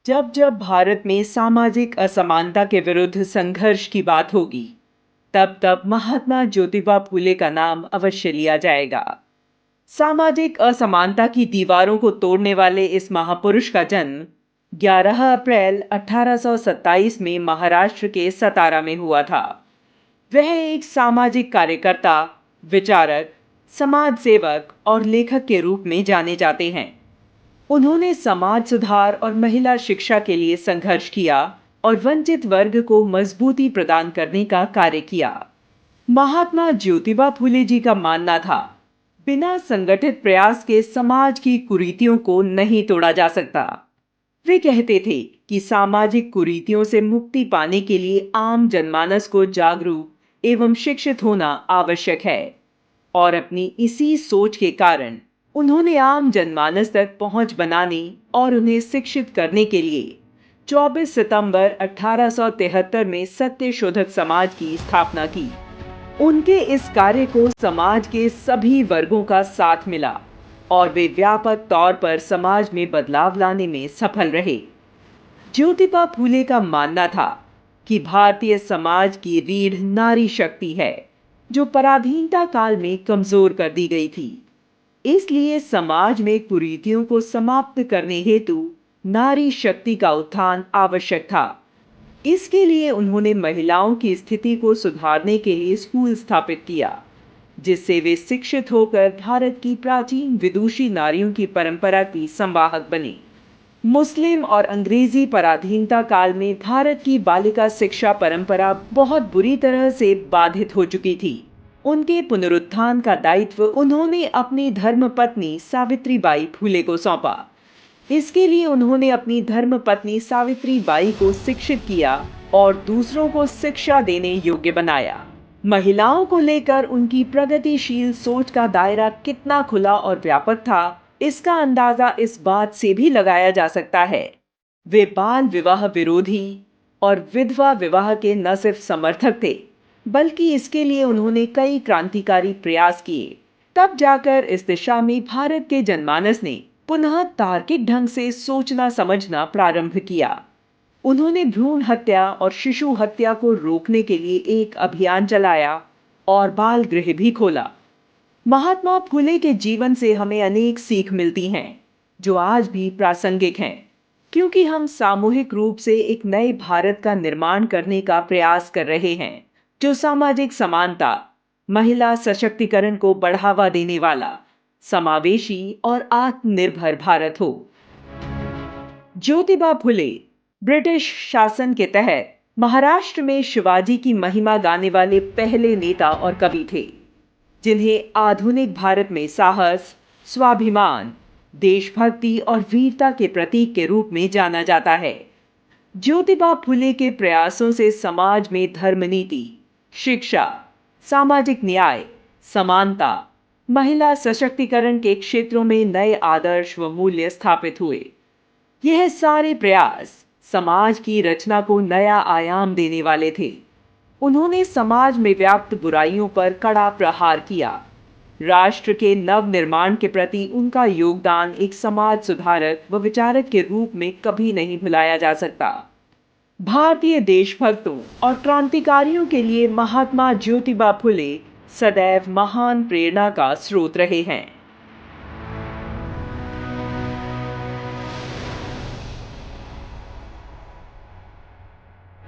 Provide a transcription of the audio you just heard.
जब जब भारत में सामाजिक असमानता के विरुद्ध संघर्ष की बात होगी, तब तब महात्मा ज्योतिबा फूले का नाम अवश्य लिया जाएगा। सामाजिक असमानता की दीवारों को तोड़ने वाले इस महापुरुष का जन्म 11 अप्रैल 1827 में महाराष्ट्र के सतारा में हुआ था। वह एक सामाजिक कार्यकर्ता, विचारक, समाज सेवक और लेखक के रूप में जाने जाते हैं। उन्होंने समाज सुधार और महिला शिक्षा के लिए संघर्ष किया और वंचित वर्ग को मजबूती प्रदान करने का कार्य किया। महात्मा ज्योतिबा फूले जी का मानना था, बिना संगठित प्रयास के समाज की कुरीतियों को नहीं तोड़ा जा सकता। वे कहते थे कि सामाजिक कुरीतियों से मुक्ति पाने के लिए आम जनमानस को जागरूक एवं शिक्षित होना आवश्यक है। और अपनी इसी सोच के कारण उन्होंने आम जनमानस तक पहुंच बनाने और उन्हें शिक्षित करने के लिए 24 सितंबर 1873 में सत्यशोधक समाज की स्थापना की। उनके इस कार्य को समाज के सभी वर्गों का साथ मिला और वे व्यापक तौर पर समाज में बदलाव लाने में सफल रहे। ज्योतिबा फूले का मानना था कि भारतीय समाज की रीढ़ नारी शक्ति है, जो पराधीनता काल में कमजोर कर दी गई थी। इसलिए समाज में कुरीतियों को समाप्त करने हेतु नारी शक्ति का उत्थान आवश्यक था। इसके लिए उन्होंने महिलाओं की स्थिति को सुधारने के लिए स्कूल स्थापित किया, जिससे वे शिक्षित होकर भारत की प्राचीन विदुषी नारियों की परंपरा की संवाहक बनी। मुस्लिम और अंग्रेजी पराधीनता काल में भारत की बालिका शिक्षा परंपरा बहुत बुरी तरह से बाधित हो चुकी थी। उनके पुनरुत्थान का दायित्व उन्होंने अपनी धर्मपत्नी सावित्रीबाई फूले को सौंपा। इसके लिए उन्होंने अपनी धर्मपत्नी सावित्रीबाई को शिक्षित किया और दूसरों को शिक्षा देने योग्य बनाया। महिलाओं को लेकर उनकी प्रगतिशील सोच का दायरा कितना खुला और व्यापक था, इसका अंदाजा इस बात से भी लगाया जा सकता है। वे बाल विवाह विरोधी और विधवा विवाह के न सिर्फ समर्थक थे, बल्कि इसके लिए उन्होंने कई क्रांतिकारी प्रयास किए। तब जाकर इस दिशा में भारत के जनमानस ने पुनः तार्किक ढंग से सोचना समझना प्रारंभ किया। उन्होंने भ्रूण हत्या और शिशु हत्या को रोकने के लिए एक अभियान चलाया और बाल गृह भी खोला। महात्मा फूले के जीवन से हमें अनेक सीख मिलती हैं, जो आज भी प्रासंगिक हैं, क्योंकि हम सामूहिक रूप से एक नए भारत का निर्माण करने का प्रयास कर रहे हैं, जो सामाजिक समानता, महिला सशक्तिकरण को बढ़ावा देने वाला, समावेशी और आत्मनिर्भर भारत हो। ज्योतिबा फुले ब्रिटिश शासन के तहत महाराष्ट्र में शिवाजी की महिमा गाने वाले पहले नेता और कवि थे, जिन्हें आधुनिक भारत में साहस, स्वाभिमान, देशभक्ति और वीरता के प्रतीक के रूप में जाना जाता है। ज्योतिबा फुले के प्रयासों से समाज में धर्मनीति, शिक्षा, सामाजिक न्याय, समानता, महिला सशक्तिकरण के क्षेत्रों में नए आदर्श व मूल्य स्थापित हुए। यह सारे प्रयास समाज की रचना को नया आयाम देने वाले थे। उन्होंने समाज में व्याप्त बुराइयों पर कड़ा प्रहार किया। राष्ट्र के नव निर्माण के प्रति उनका योगदान एक समाज सुधारक व विचारक के रूप में कभी नहीं भुलाया जा सकता। भारतीय देशभक्तों और क्रांतिकारियों के लिए महात्मा ज्योतिबा फुले सदैव महान प्रेरणा का स्रोत रहे हैं।